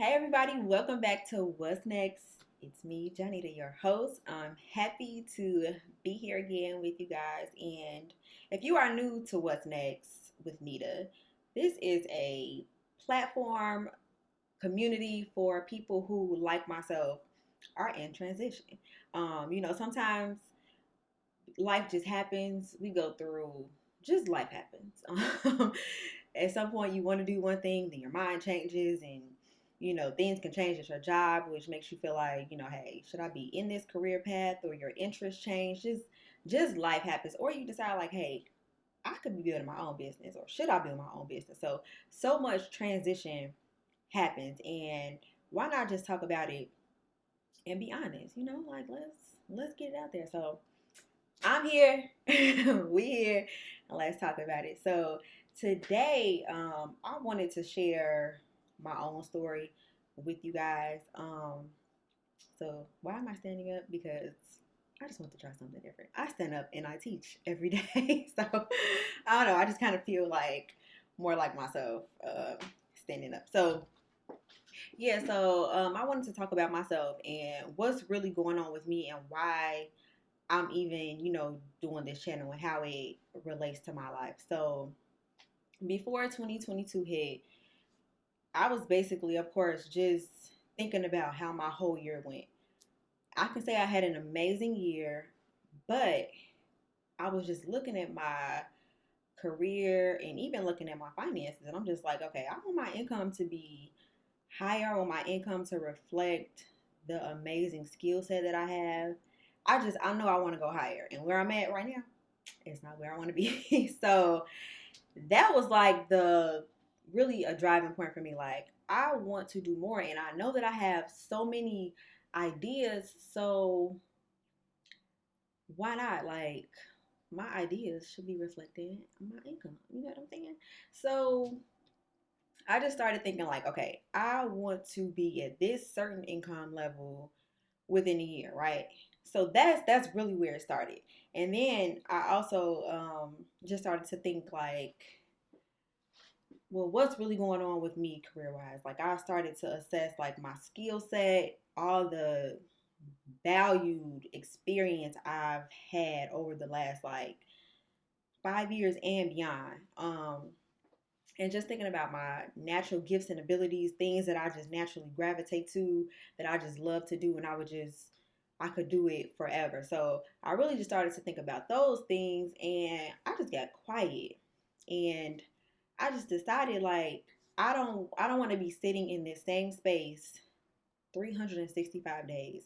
Hey everybody, welcome back to What's Next. It's me, Janita, your host. I'm happy to be here again with you guys. And if you are new to What's Next with Nita, this is a platform community for people who, like myself, are in transition. Sometimes life just happens. We go through just life happens. At some point, you want to do one thing, then your mind changes, and things can change at your job, which makes you feel like hey, should I be in this career path? Or your interests change. Just life happens, or you decide like, hey, I could be building my own business, or should I build my own business? So much transition happens, and why not just talk about it and be honest? Like let's get it out there. So I'm here. We here. And let's talk about it. So today, I wanted to share my own story with you guys. So why am I standing up? Because I just want to try something different. I stand up and I teach every day. So I don't know. I just kind of feel like more like myself standing up. So yeah, so I wanted to talk about myself and what's really going on with me and why I'm even, doing this channel and how it relates to my life. So before 2022 hit, I was basically, of course, just thinking about how my whole year went. I can say I had an amazing year, but I was just looking at my career and even looking at my finances, and I'm just like, okay, I want my income to be higher, I want my income to reflect the amazing skill set that I have. I know I want to go higher, and where I'm at right now, it's not where I want to be. So that was like the really a driving point for me. Like, I want to do more, and I know that I have so many ideas. So why not? Like, my ideas should be reflected in my income. You know what I'm saying? So I just started thinking like, okay, I want to be at this certain income level within a year, right? So that's really where it started. And then I also just started to think like, well, what's really going on with me career wise? Like, I started to assess like my skill set, all the valued experience I've had over the last like 5 years and beyond. And just thinking about my natural gifts and abilities, things that I just naturally gravitate to, that I just love to do, and I could do it forever. So I really just started to think about those things, and I just got quiet, and I just decided like I don't want to be sitting in this same space 365 days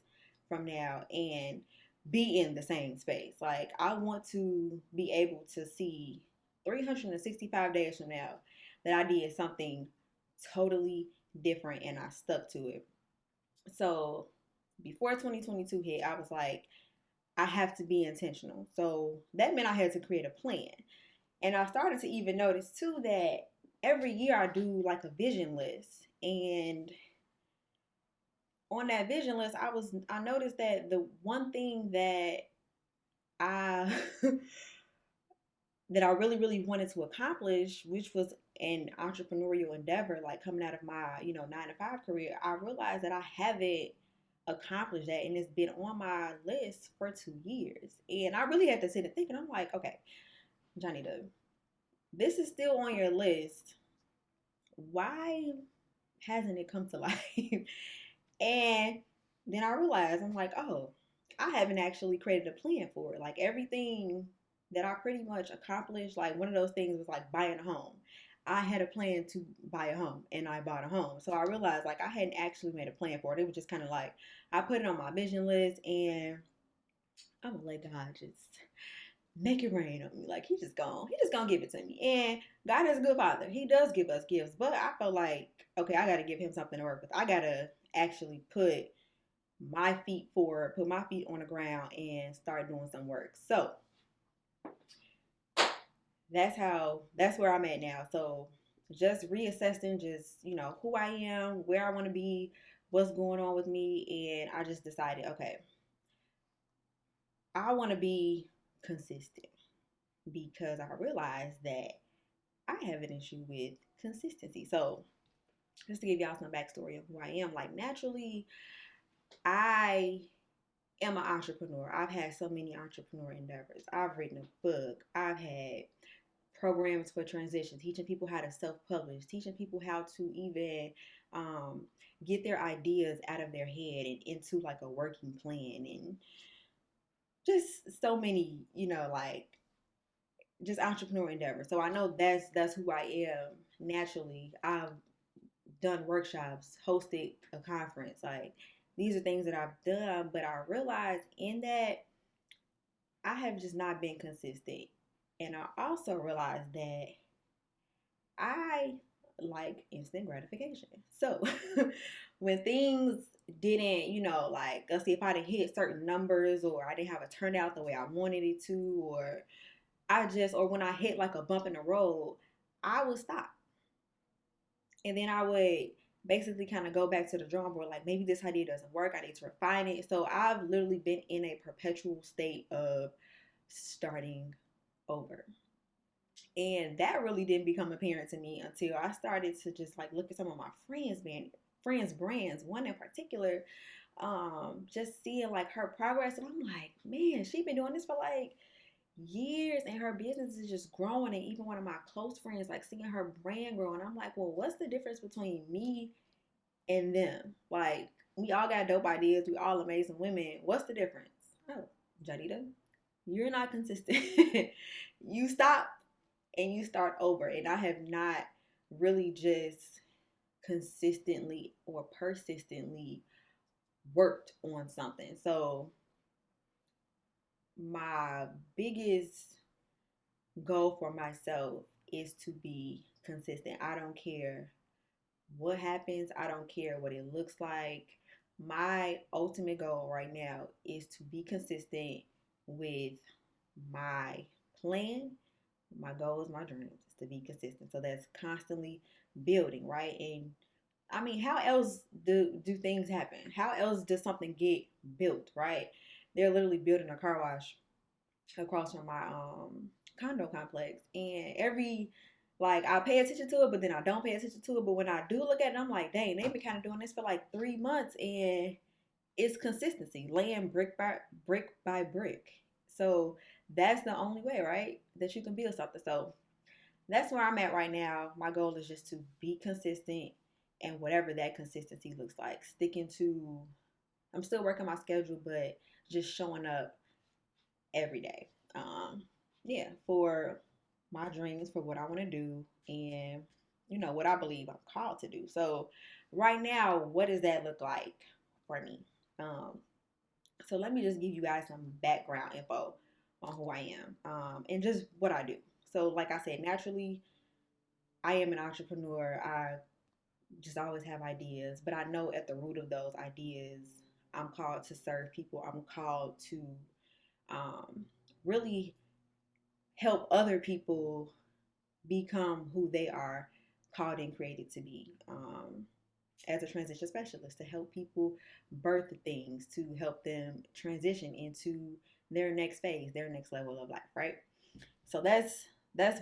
from now and be in the same space. Like, I want to be able to see 365 days from now that I did something totally different and I stuck to it. So before 2022 hit, I was like, I have to be intentional. So that meant I had to create a plan. And I started to even notice too that every year I do like a vision list. And on that vision list, I noticed that the one thing that I that I really, really wanted to accomplish, which was an entrepreneurial endeavor, like coming out of my, 9 to 5 career, I realized that I haven't accomplished that, and it's been on my list for 2 years. And I really had to sit and think, and I'm like, okay, Johnny, this is still on your list. Why hasn't it come to life? And then I realized, I'm like, oh, I haven't actually created a plan for it. Like, everything that I pretty much accomplished, like one of those things was like buying a home. I had a plan to buy a home and I bought a home. So I realized like I hadn't actually made a plan for it. It was just kind of like I put it on my vision list, and I'm gonna let God just make it rain on me. Like, he just gonna give it to me. And God is a good father. He does give us gifts, but I felt like, okay, I gotta give him something to work with. I gotta actually put my feet forward, put my feet on the ground and start doing some work. So that's where I'm at now. So just reassessing just, who I am, where I want to be, what's going on with me, and I just decided, okay, I want to be consistent because I realized that I have an issue with consistency. So just to give y'all some backstory of who I am, like naturally, I am an entrepreneur. I've had so many entrepreneur endeavors. I've written a book. I've had programs for transition, teaching people how to self-publish, teaching people how to even um, get their ideas out of their head and into like a working plan, and just so many, like just entrepreneur endeavors. So I know that's who I am naturally. I've done workshops, hosted a conference. Like these are things that I've done, but I realized in that I have just not been consistent. And I also realized that I like instant gratification. So when things didn't, like let's see if I didn't hit certain numbers or I didn't have a turnout the way I wanted it to, or when I hit like a bump in the road, I would stop. And then I would basically kind of go back to the drawing board, like maybe this idea doesn't work. I need to refine it. So I've literally been in a perpetual state of starting over. And that really didn't become apparent to me until I started to just like look at some of my friends brands, one in particular, just seeing like her progress. And I'm like, man, she's been doing this for like years and her business is just growing. And even one of my close friends, like seeing her brand grow. And I'm like, well, what's the difference between me and them? Like, we all got dope ideas. We all amazing women. What's the difference? Oh, Janita, you're not consistent. You stop and you start over. And I have not really just consistently or persistently worked on something. So my biggest goal for myself is to be consistent. I don't care what happens, I don't care what it looks like. My ultimate goal right now is to be consistent with my plan, my goals, my dreams, is to be consistent. So that's constantly building, right? And I mean, how else do things happen? How else does something get built, right? They're literally building a car wash across from my condo complex, and every like I pay attention to it, but then I don't pay attention to it. But when I do look at it, I'm like, dang, they've been kind of doing this for like 3 months, and it's consistency, laying brick by brick. So that's the only way, right, that you can build something. So that's where I'm at right now. My goal is just to be consistent, and whatever that consistency looks like, sticking to. I'm still working my schedule, but just showing up every day. Yeah, for my dreams, for what I want to do, and what I believe I'm called to do. So, right now, what does that look like for me? Um, so let me just give you guys some background info on who I am, and just what I do. So, like I said, naturally, I am an entrepreneur. I just always have ideas, but I know at the root of those ideas, I'm called to serve people. I'm called to um, really help other people become who they are called and created to be, as a transition specialist, to help people birth things, to help them transition into their next phase, their next level of life, right? So that's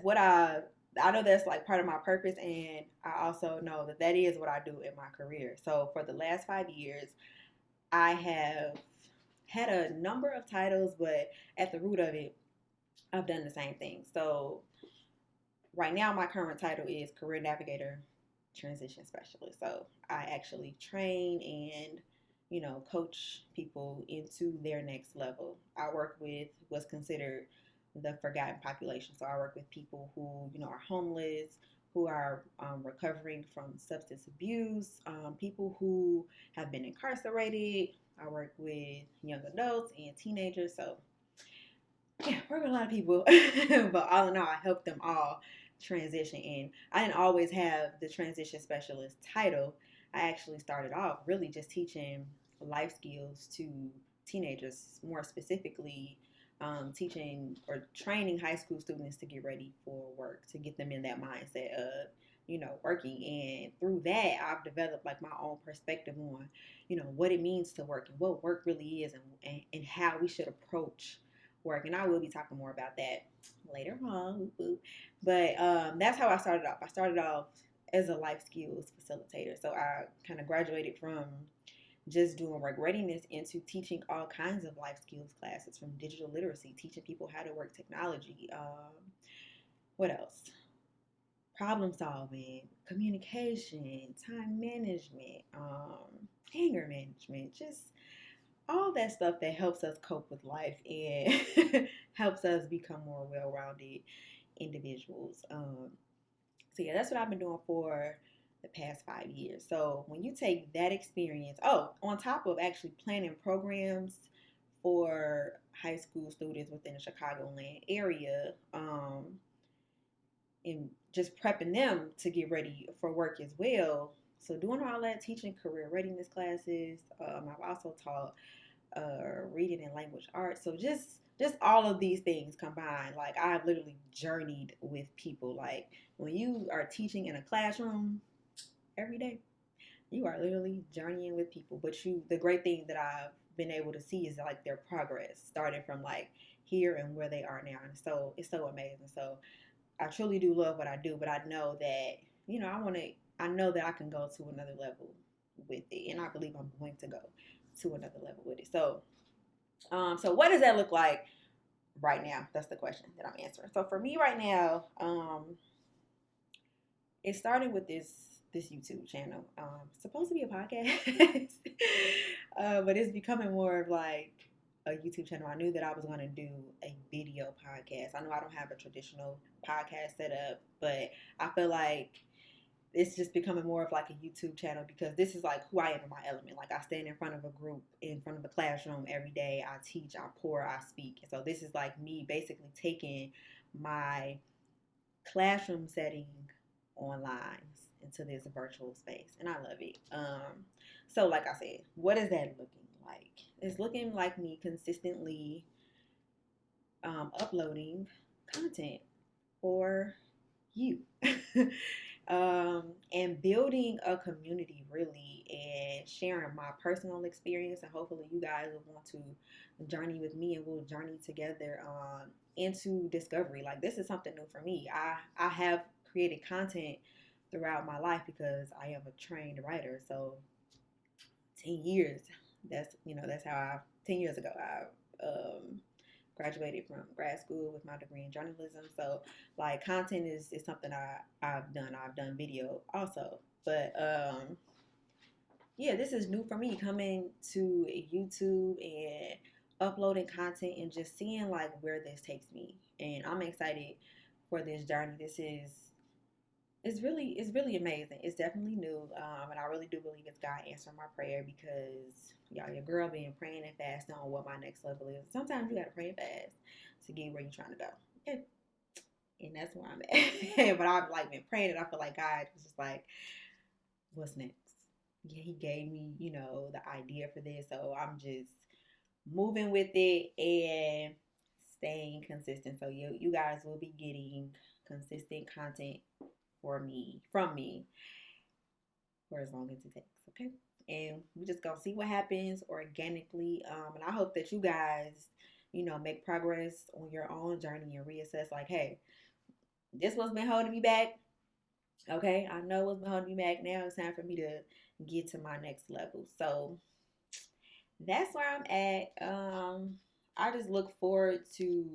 what I know, that's like part of my purpose, and I also know that that is what I do in my career. So for the last 5 years, I have had a number of titles, but at the root of it, I've done the same thing. So right now, my current title is Career Navigator Transition Specialist. So I actually train and, coach people into their next level. I work with what's considered the forgotten population. So I work with people who, are homeless, who are recovering from substance abuse, people who have been incarcerated. I work with young adults and teenagers. So yeah, work with a lot of people, but all in all, I help them all transition. And I didn't always have the transition specialist title. I actually started off really just teaching life skills to teenagers, more specifically, teaching or training high school students to get ready for work, to get them in that mindset of, working. And through that, I've developed like my own perspective on, what it means to work and what work really is, and how we should approach work. And I will be talking more about that later on. But that's how I started off. I started off as a life skills facilitator. So I kind of graduated from just doing work readiness into teaching all kinds of life skills classes, from digital literacy, teaching people how to work technology. What else? Problem solving, communication, time management, anger management, just all that stuff that helps us cope with life and helps us become more well-rounded individuals. So yeah, that's what I've been doing for the past 5 years. So when you take that experience, on top of actually planning programs for high school students within the Chicagoland area, and just prepping them to get ready for work as well. So doing all that, teaching career readiness classes. I've also taught reading and language arts. So just all of these things combined, like I've literally journeyed with people. Like when you are teaching in a classroom every day, you are literally journeying with people. But the great thing that I've been able to see is like their progress, starting from like here and where they are now, and so it's so amazing. So I truly do love what I do, but I know that I know that I can go to another level with it, and I believe I'm going to go to another level with it. So what does that look like right now? That's the question that I'm answering. So for me right now, it started with this YouTube channel. It's supposed to be a podcast, but it's becoming more of like a YouTube channel. I knew that I was going to do a video podcast. I know I don't have a traditional podcast set up, but I feel like it's just becoming more of like a YouTube channel because this is like who I am in my element. Like I stand in front of a group, in front of a classroom every day. I teach, I pour, I speak. And so this is like me basically taking my classroom setting online into this virtual space, and I love it. So like I said, what is that looking like? It's looking like me consistently uploading content for you. And building a community really, and sharing my personal experience, and hopefully you guys will want to journey with me and we'll journey together into discovery. Like this is something new for me. I have created content throughout my life because I am a trained writer. So 10 years, that's how 10 years ago I graduated from grad school with my degree in journalism. So like content is something I've done. I've done video also. But yeah, this is new for me, coming to YouTube and uploading content and just seeing like where this takes me. And I'm excited for this journey. It's really amazing. It's definitely new, and I really do believe it's God answering my prayer because y'all, your girl been praying and fasting on what my next level is. Sometimes you gotta pray and fast to get where you're trying to go. Okay. And that's where I'm at. But I've like been praying, and I feel like God was just like, "What's next?" Yeah, He gave me, the idea for this, so I'm just moving with it and staying consistent. So you guys will be getting consistent content from me for as long as it takes. Okay. And we just gonna see what happens organically. And I hope that you guys, make progress on your own journey and reassess like, hey, this what's been holding me back. Okay, I know what's been holding me back. Now it's time for me to get to my next level. So that's where I'm at. I just look forward to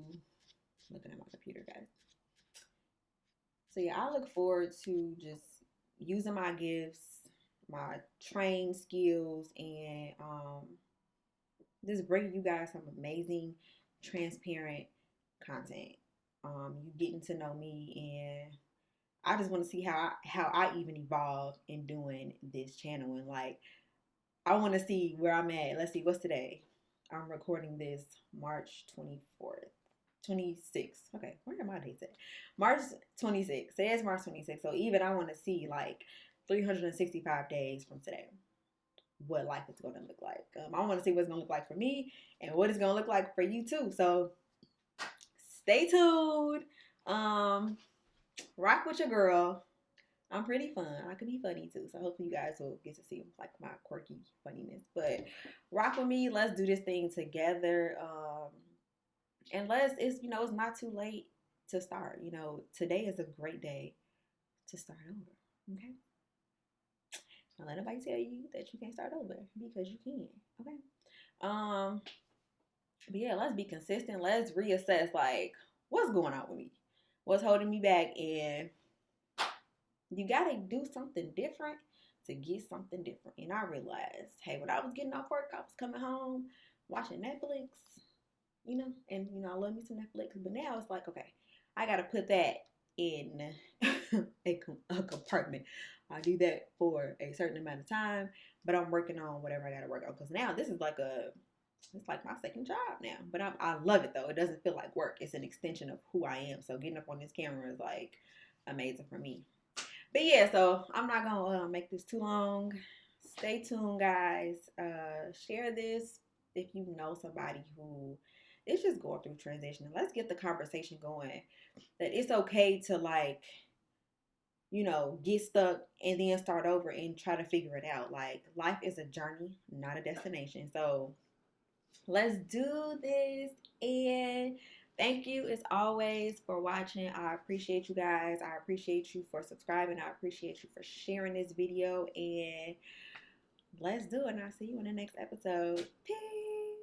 looking at my computer, guys. So yeah, I look forward to just using my gifts, my trained skills, and just bringing you guys some amazing, transparent content. You getting to know me, and I just want to see how I even evolve in doing this channel, and like I want to see where I'm at. Let's see, what's today? I'm recording this March 24th. 26th. Okay, where are my dates at? March 26th. Say it's March 26th. So even I want to see like 365 days from today what life is going to look like. I want to see what it's going to look like for me and what it's going to look like for you too. So stay tuned. Rock with your girl. I'm pretty fun. I can be funny too. So hopefully you guys will get to see like my quirky funniness. But rock with me. Let's do this thing together. And it's not too late to start. Today is a great day to start over. Okay. Don't let nobody tell you that you can't start over because you can. Okay. Um, but yeah, let's be consistent. Let's reassess like what's going on with me, what's holding me back, and you gotta do something different to get something different. And I realized, hey, when I was getting off work, I was coming home, watching Netflix, and I love me some Netflix. But now it's like, okay, I gotta put that in a compartment. I do that for a certain amount of time, but I'm working on whatever I gotta work on. Because now this is like it's like my second job now. But I love it though. It doesn't feel like work. It's an extension of who I am. So getting up on this camera is like amazing for me. But yeah, so I'm not gonna make this too long. Stay tuned, guys. Share this if you know somebody who is just going through transition. Let's get the conversation going. That it's okay to get stuck and then start over and try to figure it out. Like life is a journey, not a destination. So let's do this. And thank you as always for watching. I appreciate you guys. I appreciate you for subscribing. I appreciate you for sharing this video. And let's do it. And I'll see you in the next episode. Peace.